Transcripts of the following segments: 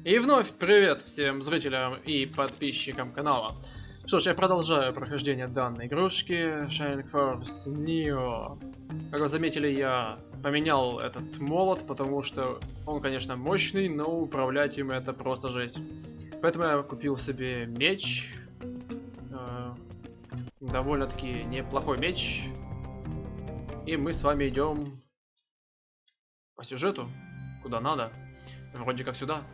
И вновь привет всем зрителям и подписчикам канала. Что ж, я продолжаю прохождение данной игрушки Shining Force Neo. Как вы заметили, я поменял этот молот, потому что он, конечно, мощный, но управлять им это просто жесть. Поэтому я купил себе меч. Довольно-таки неплохой меч. И мы с вами идем по сюжету, куда надо. Вроде как сюда.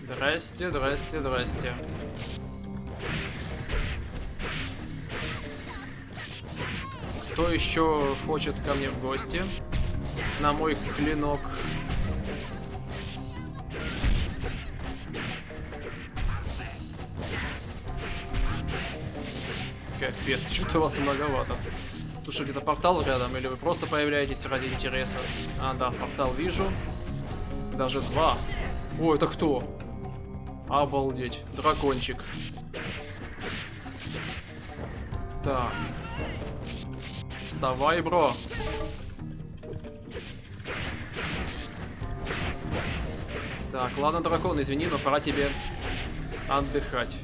Здрасте, здрасте, здрасте. Кто еще хочет ко мне в гости? На мой клинок. Капец, что-то у вас многовато. Тут что, где-то портал рядом, или вы просто появляетесь ради интереса? А, да, портал вижу. Даже два. О, это кто? Обалдеть, дракончик. Так. Вставай, бро. Так, ладно, дракон, извини, но пора тебе отдыхать.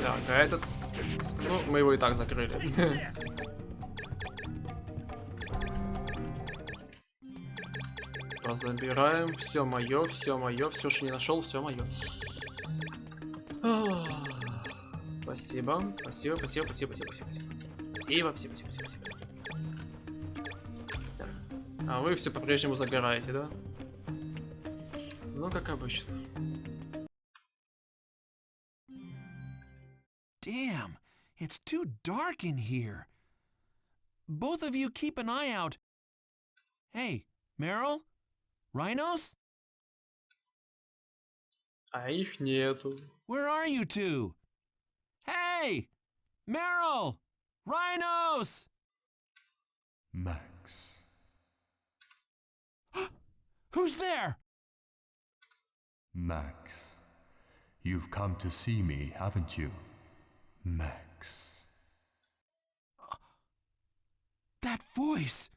Так, а этот... Ну, мы его и так закрыли. Забираем. Все мое, все, что не нашел, все мое. Спасибо. Спасибо. Так. А вы все по-прежнему загораете, да? Ну, как обычно. Damn, it's too dark in here. Both of you keep an eye out. Hey, Meryl? Rhinos? А их нету. Where are you two? Hey! Meryl! Rhinos! Max. Who's there? Max. You've come to see me, haven't you? Max. That voice!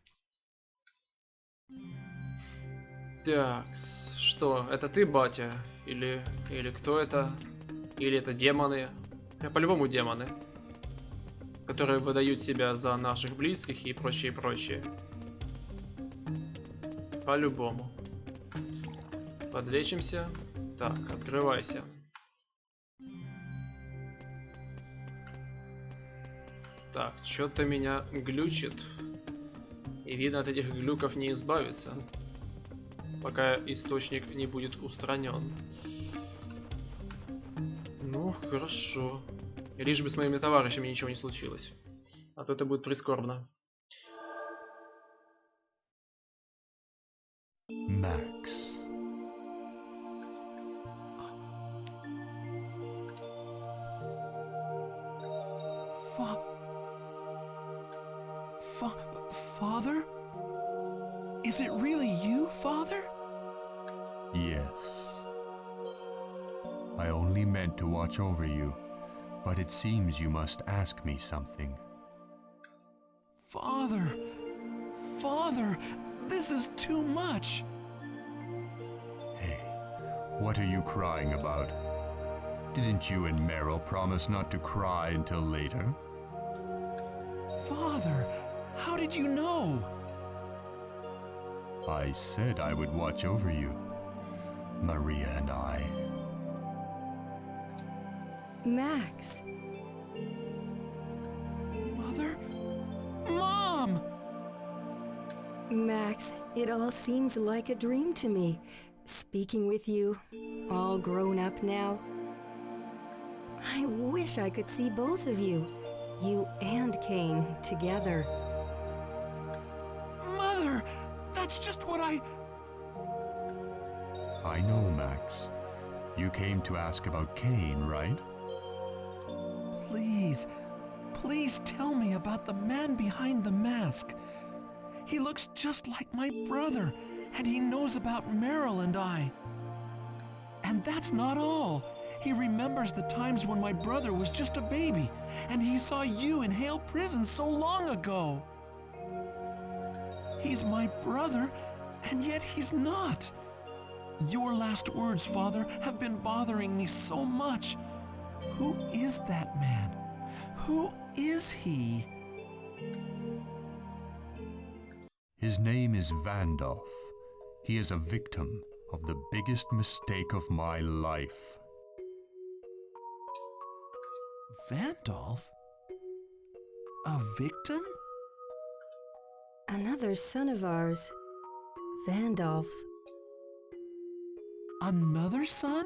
Так, что? Это ты, батя? Или кто это? Или это демоны? По-любому демоны. Которые выдают себя за наших близких и прочее, прочее. По-любому. Подлечимся. Так, открывайся. Так, что-то меня глючит. И видно, от этих глюков не избавиться, пока источник не будет устранен. Ну, хорошо. Лишь бы с моими товарищами ничего не случилось. А то это будет прискорбно. Max. Father? Is it really you, Father? Yes. I only meant to watch over you, but it seems you must ask me something. Father, this is too much. Hey, what are you crying about? Didn't you and Meryl promise not to cry until later? Father, how did you know? I said I would watch over you, Maria and I. Max. Mother? Mom! Max, it all seems like a dream to me. Speaking with you, all grown up now. I wish I could see both of you and Cain, together. Mother! That's just what I know, Max. You came to ask about Cain, right? Please tell me about the man behind the mask. He looks just like my brother, And he knows about Meryl and I. And that's not all. He remembers the times when my brother was just a baby, and he saw you in Hale Prison so long ago. He's my brother, and yet he's not. Your last words, Father, have been bothering me so much. Who is that man? Who is he? His name is Vandolph. He is a victim of the biggest mistake of my life. Vandolph? A victim? Another son of ours, Vandolph. Another son?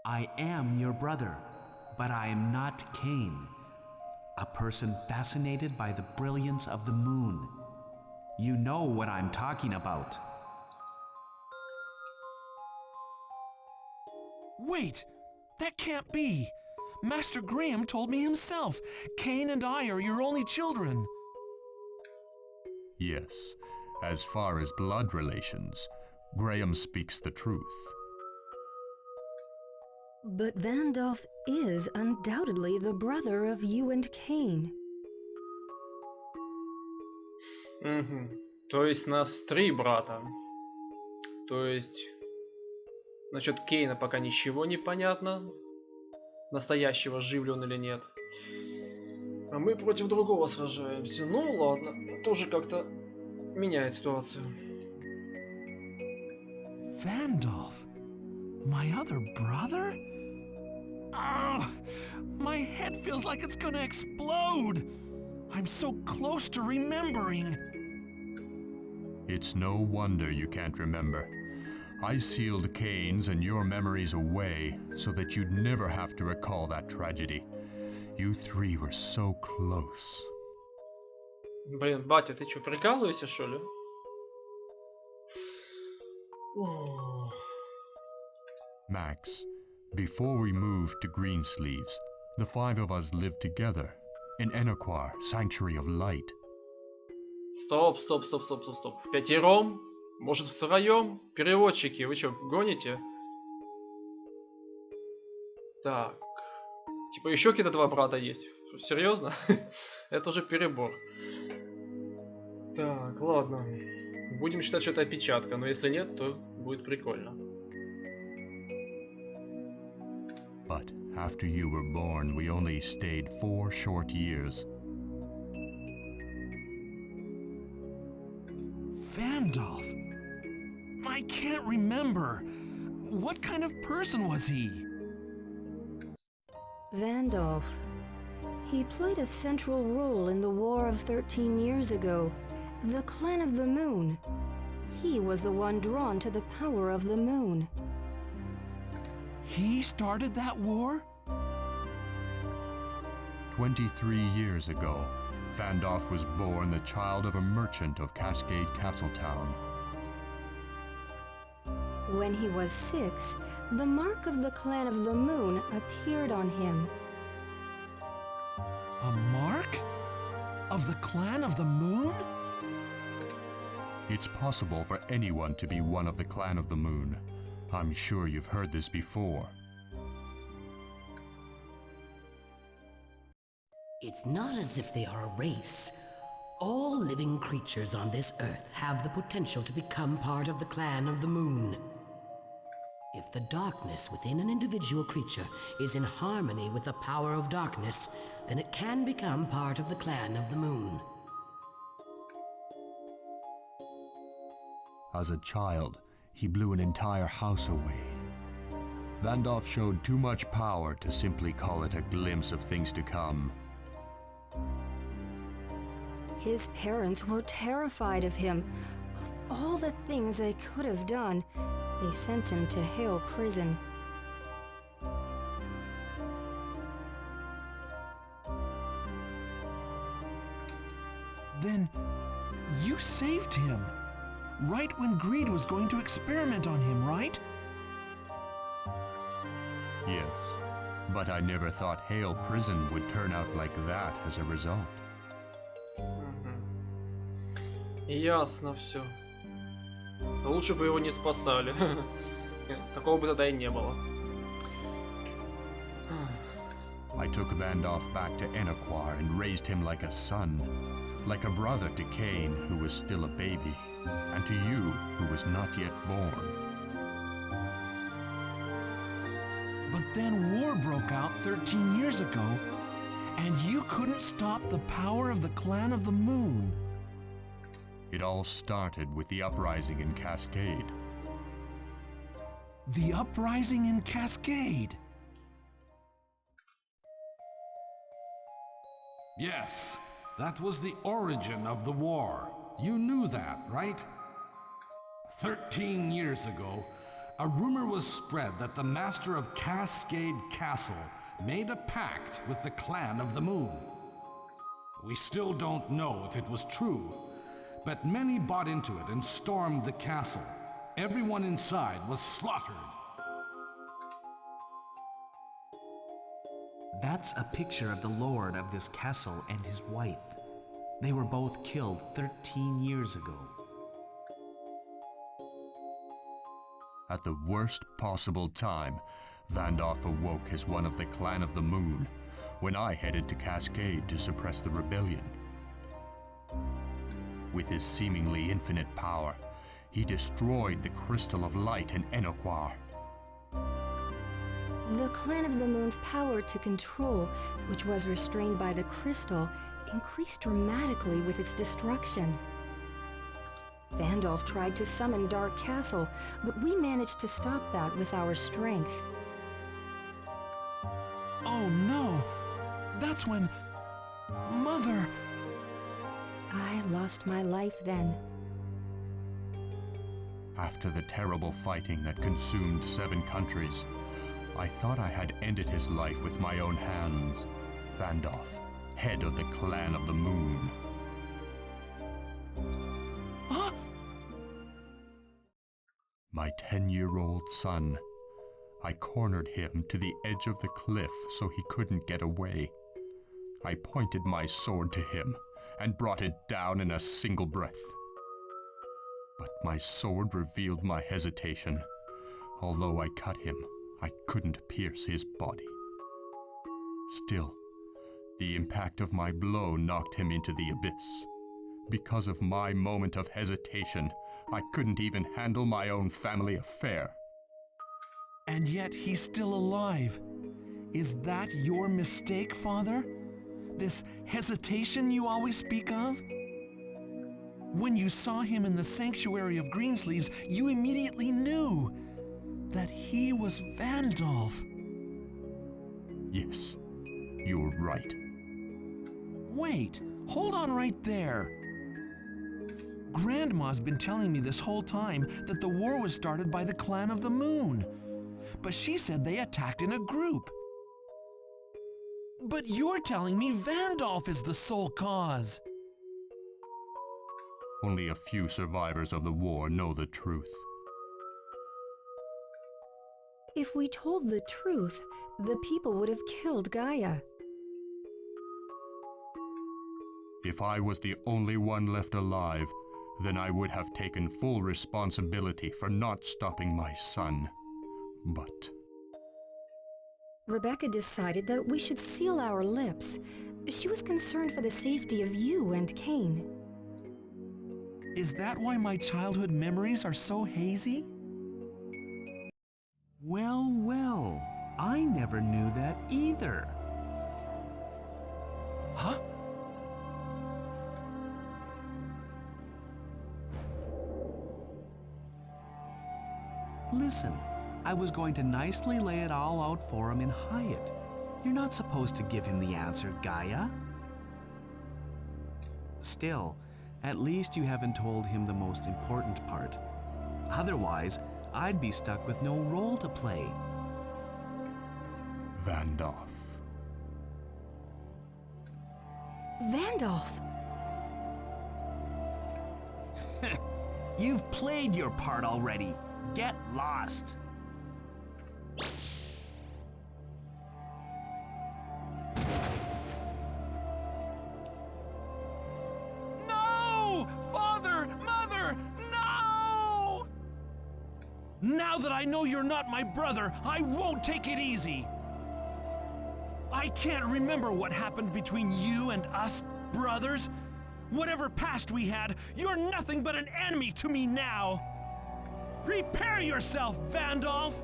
I am your brother, but I am not Cain, a person fascinated by the brilliance of the moon. You know what I'm talking about. Wait! That can't be! Master Graham told me himself. Cain and I are your only children. Yes, as far as blood relations, Graham speaks the truth. But Vandolph is undoubtedly the brother of you and Cain. Угу. То есть нас 3 брата. То есть насчет Кейна пока ничего не понятно. Настоящего, жив ли он или нет. А мы против другого сражаемся. Ну ладно, тоже как-то меняет ситуацию. Vandolph? My other brother? Oh, my head feels like it's gonna explode. I'm so close to remembering. It's no wonder you can't remember. I sealed Cain's and your memories away so that you'd never have to recall that tragedy. You 3 were so close. Блин, батя, ты чё, прикалываешься, что ли? Max, before we moved to Greensleeves, the 5 of us lived together in Enoquar, Sanctuary of Light. Стоп. Впятером? Может, втроем? Переводчики, вы чё, гоните? Так. Типа еще какие-то 2 брата есть. Серьезно? Это уже перебор. Так, ладно. Будем считать, что это опечатка, но если нет, то будет прикольно. But after you were born, we only stayed 4 short years. Vandolph? I can't remember. What kind of person was he? Vandolph. He played a central role in the War of 13 years ago, the Clan of the Moon. He was the one drawn to the power of the moon. He started that war? 23 years ago, Vandolph was born the child of a merchant of Cascade Castletown. When he was 6, the mark of the Clan of the Moon appeared on him. A mark? Of the Clan of the Moon? It's possible for anyone to be one of the Clan of the Moon. I'm sure you've heard this before. It's not as if they are a race. All living creatures on this earth have the potential to become part of the Clan of the Moon. If the darkness within an individual creature is in harmony with the power of darkness, then it can become part of the Clan of the Moon. As a child, he blew an entire house away. Vandolph showed too much power to simply call it a glimpse of things to come. His parents were terrified of him. Of all the things they could have done, they sent him to Hale Prison. Then you saved him. Right when Greed was going to experiment on him, right? Yes, but I never thought Hale Prison would turn out like that as a result. Ясно все. Лучше бы его не спасали. Такого бы тогда и не было. I took Vandalf back to Enoquar and raised him like a son, like a brother to Cain, who was still a baby, and to you, who was not yet born. But then war broke out 13 years ago, and you couldn't stop the power of the Clan of the Moon. It all started with the uprising in Cascade. The uprising in Cascade. Yes, that was the origin of the war. You knew that, right? 13 years ago, a rumor was spread that the master of Cascade Castle made a pact with the Clan of the Moon. We still don't know if it was true, but many bought into it and stormed the castle. Everyone inside was slaughtered. That's a picture of the lord of this castle and his wife. They were both killed 13 years ago. At the worst possible time, Vandalf awoke as one of the Clan of the Moon, when I headed to Cascade to suppress the rebellion. With his seemingly infinite power, he destroyed the Crystal of Light in Enoquar. The Clan of the Moon's power to control, which was restrained by the crystal, increased dramatically with its destruction. Vandalf tried to summon Dark Castle, but we managed to stop that with our strength. Oh no! That's when... Mother... I lost my life then. After the terrible fighting that consumed 7 countries, I thought I had ended his life with my own hands. Vandalf, head of the Clan of the Moon. Huh? My 10-year-old son. I cornered him to the edge of the cliff so he couldn't get away. I pointed my sword to him and brought it down in a single breath. But my sword revealed my hesitation. Although I cut him, I couldn't pierce his body. Still, the impact of my blow knocked him into the abyss. Because of my moment of hesitation, I couldn't even handle my own family affair. And yet he's still alive. Is that your mistake, Father? This hesitation you always speak of? When you saw him in the sanctuary of Greensleeves, you immediately knew that he was Vandalf. Yes, you're right. Wait, hold on right there. Grandma's been telling me this whole time that the war was started by the Clan of the Moon. But she said they attacked in a group. But you're telling me Vandalf is the sole cause. Only a few survivors of the war know the truth. If we told the truth, the people would have killed Gaia. If I was the only one left alive, then I would have taken full responsibility for not stopping my son. But Rebecca decided that we should seal our lips. She was concerned for the safety of you and Cain. Is that why my childhood memories are so hazy? Well, well, I never knew that either. Huh? Listen, I was going to nicely lay it all out for him in Hyatt. You're not supposed to give him the answer, Gaia. Still, at least you haven't told him the most important part. Otherwise, I'd be stuck with no role to play. Vandalf. Vandalf! You've played your part already. Get lost. No! Father! Now that I know you're not my brother, I won't take it easy. I can't remember what happened between you and us, brothers. Whatever past we had, you're nothing but an enemy to me now. Prepare yourself, Vandolph!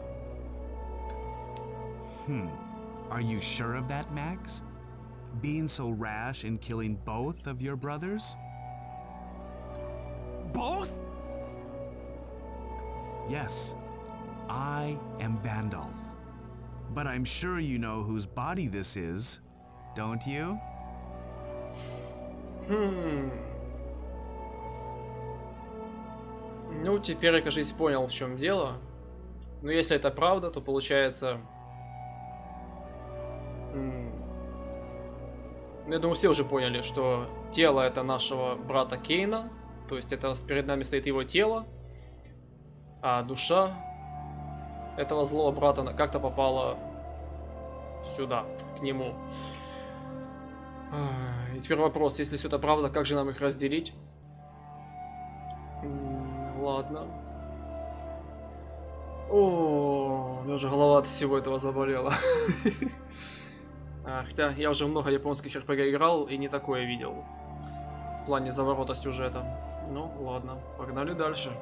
Are you sure of that, Max? Being so rash in killing both of your brothers? Both? Yes, I am Vandolph. But I'm sure you know whose body this is, don't you? Ну, теперь я, кажется, понял, в чем дело. Но если это правда, то получается... Я думаю, все уже поняли, что тело это нашего брата Кейна. То есть это перед нами стоит его тело. А душа этого злого брата как-то попала сюда, к нему. И теперь вопрос, если все это правда, как же нам их разделить? Ладно. О, у меня уже голова от всего этого заболела. Хотя я уже много японских РПГ играл и не такое видел. В плане заворота сюжета. Ну, ладно, погнали дальше.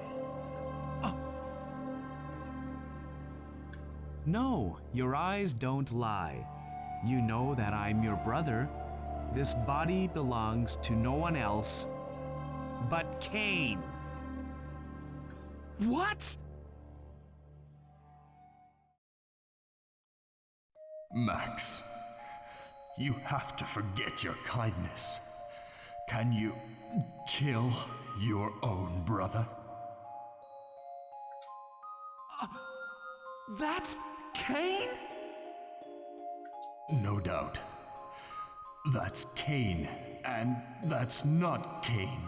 No, your eyes don't lie. You know that I'm your brother. This body belongs to no one else but Cain. What? Max, you have to forget your kindness. Can you kill your own brother? That's Cain? No doubt. That's Cain, and that's not Cain.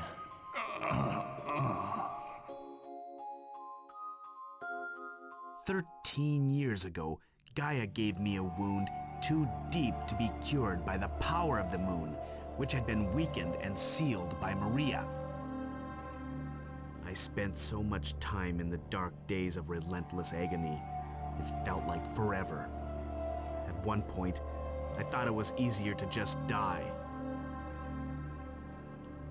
13 years ago, Gaia gave me a wound too deep to be cured by the power of the moon, which had been weakened and sealed by Maria. I spent so much time in the dark days of relentless agony. It felt like forever. At one point, I thought it was easier to just die.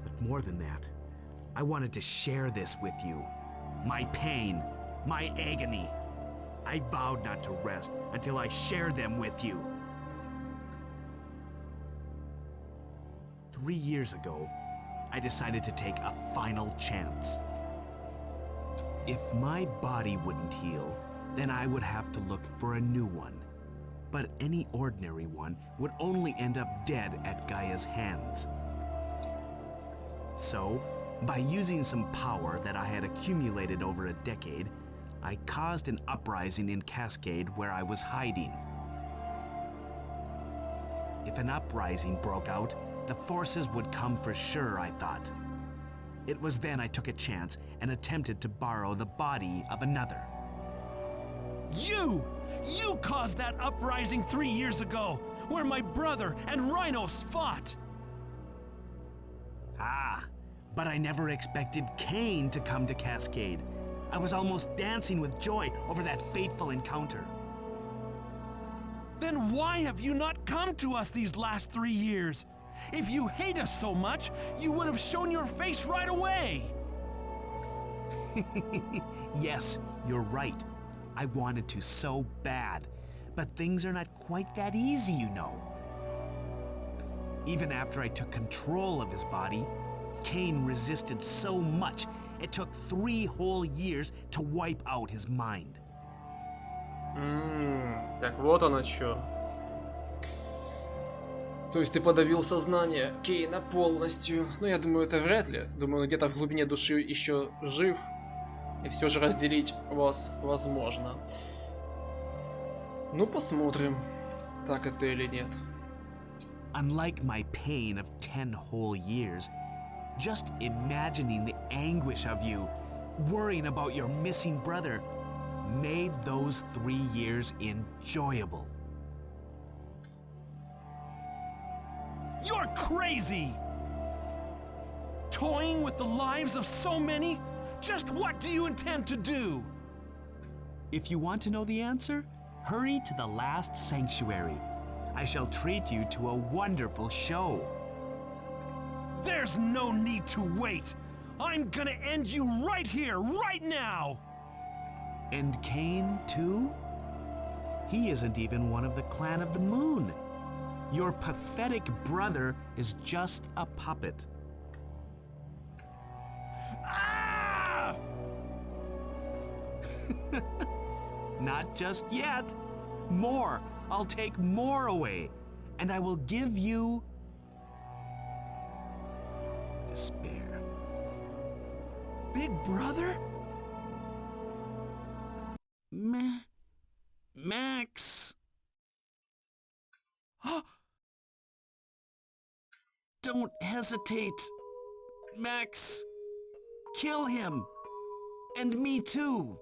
But more than that, I wanted to share this with you. My pain, my agony. I vowed not to rest until I shared them with you. 3 years ago, I decided to take a final chance. If my body wouldn't heal, then I would have to look for a new one. But any ordinary one would only end up dead at Gaia's hands. So, by using some power that I had accumulated over a decade, I caused an uprising in Cascade where I was hiding. If an uprising broke out, the forces would come for sure, I thought. It was then I took a chance and attempted to borrow the body of another. You! You caused that uprising 3 years ago, where my brother and Rhinos fought! Ah, but I never expected Cain to come to Cascade. I was almost dancing with joy over that fateful encounter. Then why have you not come to us these last 3 years? If you hate us so much, you would have shown your face right away! Yes, you're right. I wanted to so bad, but things are not quite that easy, you know. Even after I took control of his body, Cain resisted so much, it took 3 whole years to wipe out his mind. Так вот оно чё. То есть ты подавил сознание Кейна полностью. Ну, я думаю, это вряд ли. Думаю, он где-то в глубине души еще жив. И все же разделить вас возможно. Ну, посмотрим, так это или нет. Unlike my pain of 10 whole years, just imagining the anguish of you, worrying about your missing brother, made those 3 years enjoyable. You're crazy! Toying with the lives of so many? Just what do you intend to do? If you want to know the answer, hurry to the last sanctuary. I shall treat you to a wonderful show. There's no need to wait. I'm gonna end you right here, right now! And Cain, too? He isn't even one of the clan of the moon. Your pathetic brother is just a puppet. Ah! Not just yet. More. I'll take more away. And I will give you despair. Big brother? Max. Don't hesitate. Max, kill him. And me too.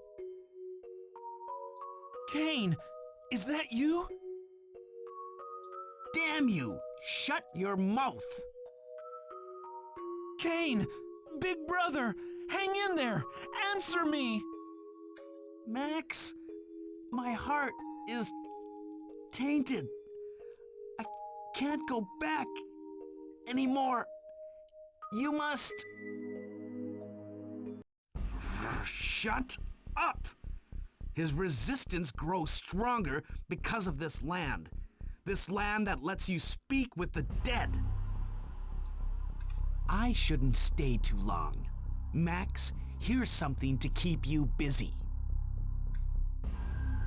Cain, is that you? Damn you! Shut your mouth! Cain, big brother, hang in there. Answer me. Max, my heart is tainted. I can't go back anymore. You must... Shut up! His resistance grows stronger because of this land. This land that lets you speak with the dead. I shouldn't stay too long. Max, here's something to keep you busy.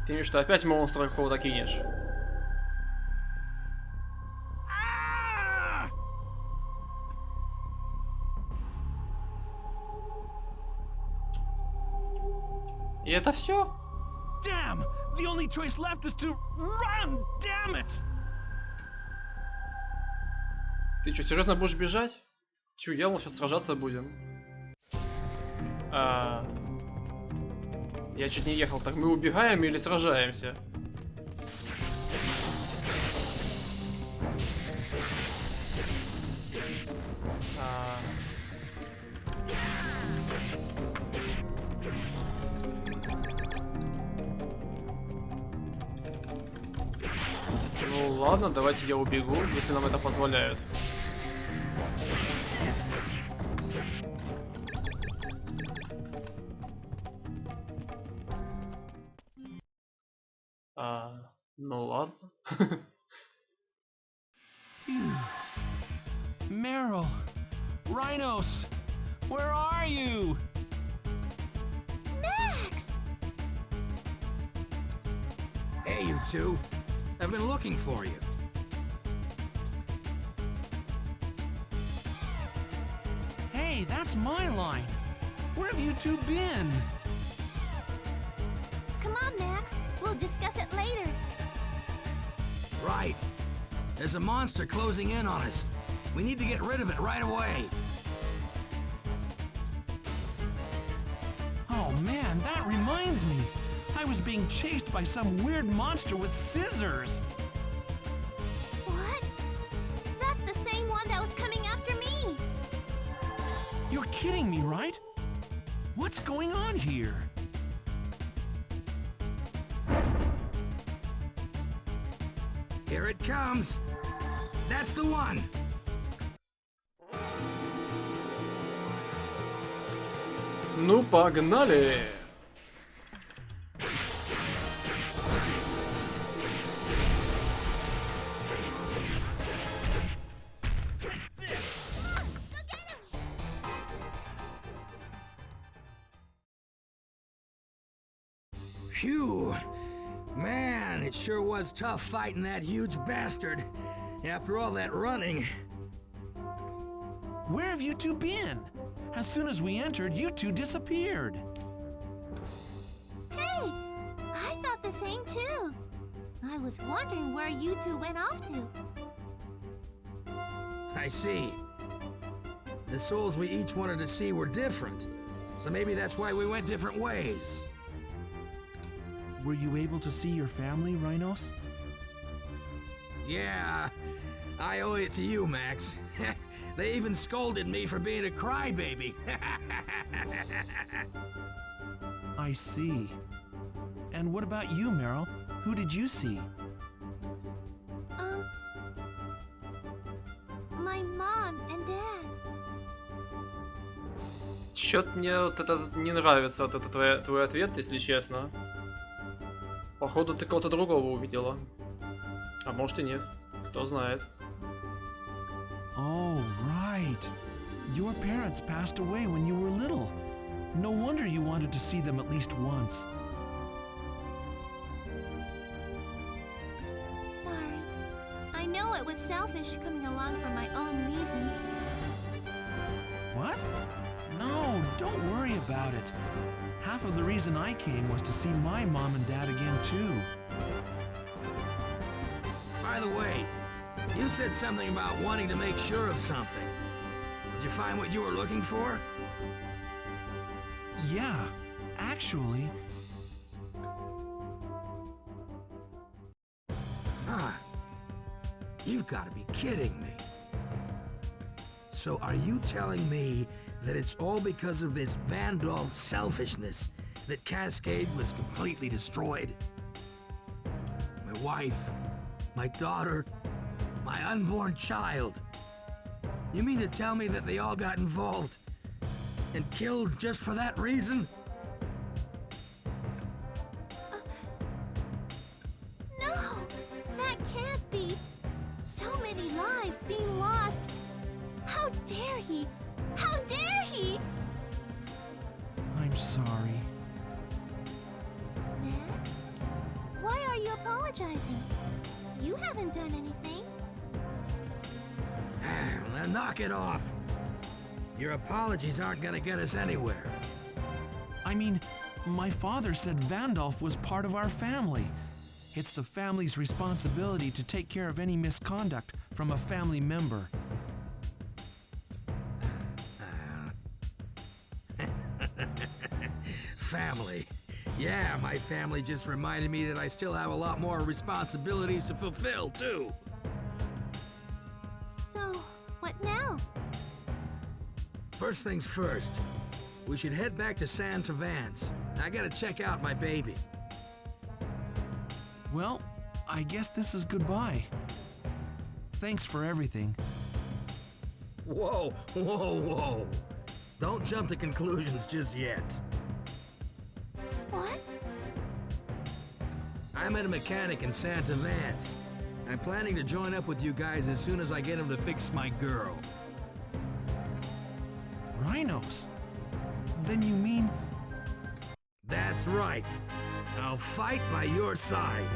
Ты мне что, опять монстра какого-то кинешь? И это все? Damn! The only choice left is to run! Damn it! Ты что, серьезно будешь бежать? Чё, я сейчас сражаться будем. Я чуть не ехал. Так мы убегаем или сражаемся? Ну ладно, давайте я убегу, если нам это позволяют. Ну ладно. Meryl, Rhinos, where are you? Max! Hey, you two. I've been looking for you. Hey, that's my line. Where have you two been? Come on, Max. We'll discuss it later. Right. There's a monster closing in on us. We need to get rid of it right away. Oh man, that reminds me. I was being chased by some weird monster with scissors. What? That's the same one that was coming after me. You're kidding me, right? What's going on here? Here it comes. That's the one. Ну, погнали! Phew. Man, it sure was tough fighting that huge bastard. After all that running. Where have you two been? As soon as we entered, you two disappeared. Hey! I thought the same too. I was wondering where you two went off to. I see. The souls we each wanted to see were different. So maybe that's why we went different ways. Were you able to see your family, Rhinos? Yeah, I owe it to you, Max. They even scolded me for being a crybaby. I see. And what about you, Meryl? Who did you see? My mom and dad. Чё-то мне вот этот не нравится, вот этот твой ответ, если честно. Походу ты кого-то другого увидела. А может и нет. Кто знает. Oh, right. Your parents passed away when you were little. No wonder you wanted to see them at least once. Sorry. I know it was selfish coming along for my own reasons. What? No, don't worry about it. Half of the reason I came was to see my mom and dad again, too. By the way, you said something about wanting to make sure of something. Did you find what you were looking for? Yeah, actually... Huh. You've got to be kidding me. So are you telling me that it's all because of this Vandal selfishness that Cascade was completely destroyed? My wife, my daughter, my unborn child. You mean to tell me that they all got involved and killed just for that reason? No! That can't be! So many lives being lost! How dare he! How dare he! I'm sorry. Max? Why are you apologizing? You haven't done anything. Now knock it off. Your apologies aren't gonna get us anywhere. I mean, my father said Vandalf was part of our family. It's the family's responsibility to take care of any misconduct from a family member. Family. Yeah, my family just reminded me that I still have a lot more responsibilities to fulfill, too. So, what now? First things first, we should head back to San Vance. I gotta check out my baby. Well, I guess this is goodbye. Thanks for everything. Whoa, whoa, whoa. Don't jump to conclusions just yet. What? I met a mechanic in Santa Vance. I'm planning to join up with you guys as soon as I get him to fix my girl. Rhinos? Then you mean... That's right. I'll fight by your side.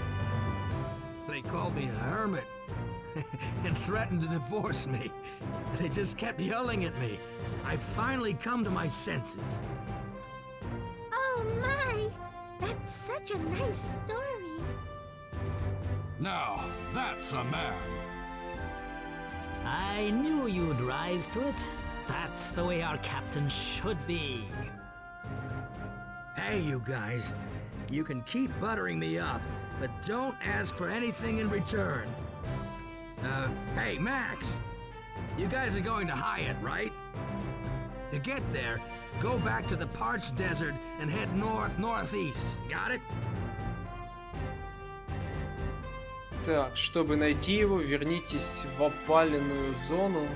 They called me a hermit and threatened to divorce me. They just kept yelling at me. I finally come to my senses. Oh my! That's such a nice story. Now, that's a man. I knew you'd rise to it. That's the way our captain should be. Hey, you guys. You can keep buttering me up, but don't ask for anything in return. Hey, Max. You guys are going to Hyatt, right? To get there, go back to the parched desert and head north-northeast. Got it? Так, чтобы найти его, вернитесь в опаленную зону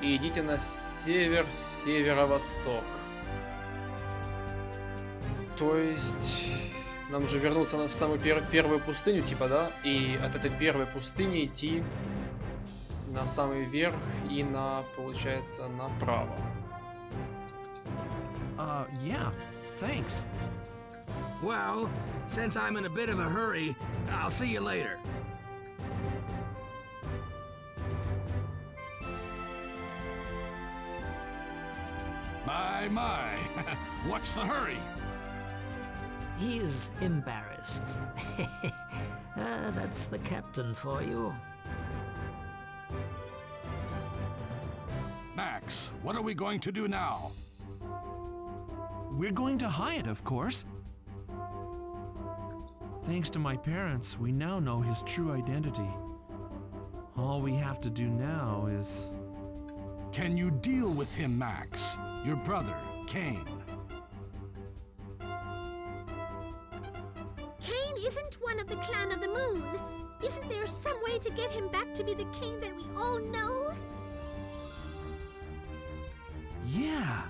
и идите на север-северо-восток. То есть нам нужно вернуться в самую первую пустыню, типа, да? И от этой первой пустыни идти на самый верх и получается, направо. Yeah, thanks. Well, since I'm in a bit of a hurry, I'll see you later. My. What's the hurry? He's embarrassed. That's the captain for you. Max, what are we going to do now? We're going to Hyatt, of course. Thanks to my parents, we now know his true identity. All we have to do now is... Can you deal with him, Max? Your brother, Kane. isn't one of the clan of the moon. Isn't there some way to get him back to be the king that we all know? Yeah,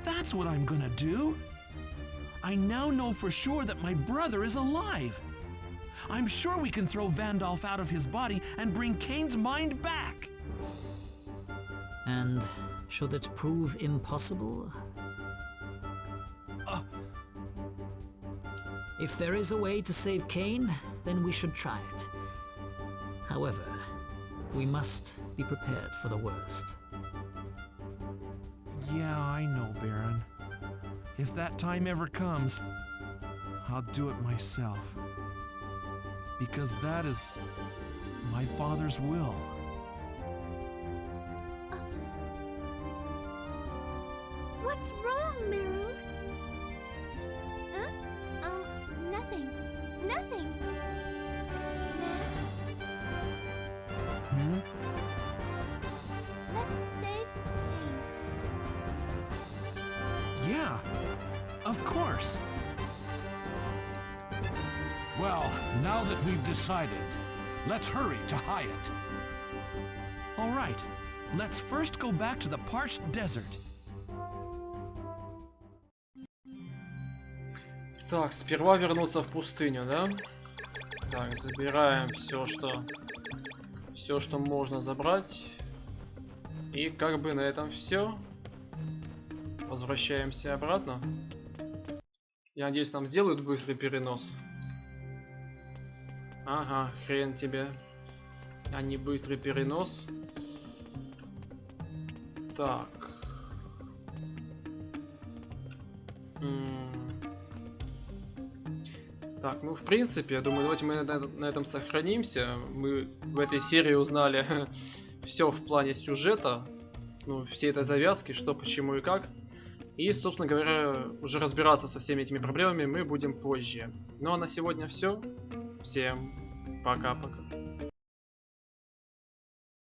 that's what I'm gonna do. I now know for sure that my brother is alive. I'm sure we can throw Vandolph out of his body and bring Kane's mind back. And should it prove impossible? If there is a way to save Kane, then we should try it. However, we must be prepared for the worst. Yeah, I know, Baron. If that time ever comes, I'll do it myself. Because that is my father's will. What's wrong, Meru? Huh? Nothing. Nothing. Max? Hmm? Let's save Kane. Yeah, of course. Well, now that we've decided, let's hurry to Hyatt. All right, let's first go back to the parched desert. Так, сперва вернуться в пустыню, да? Так, забираем все, что можно забрать. И как бы на этом все. Возвращаемся обратно. Я надеюсь, нам сделают быстрый перенос. Ага, хрен тебе. А не быстрый перенос. Так. Так, ну в принципе, я думаю, давайте мы на этом сохранимся. Мы в этой серии узнали все в плане сюжета. Ну, все этой завязки, что, почему и как. И, собственно говоря, уже разбираться со всеми этими проблемами мы будем позже. Ну а на сегодня все. Всем пока-пока.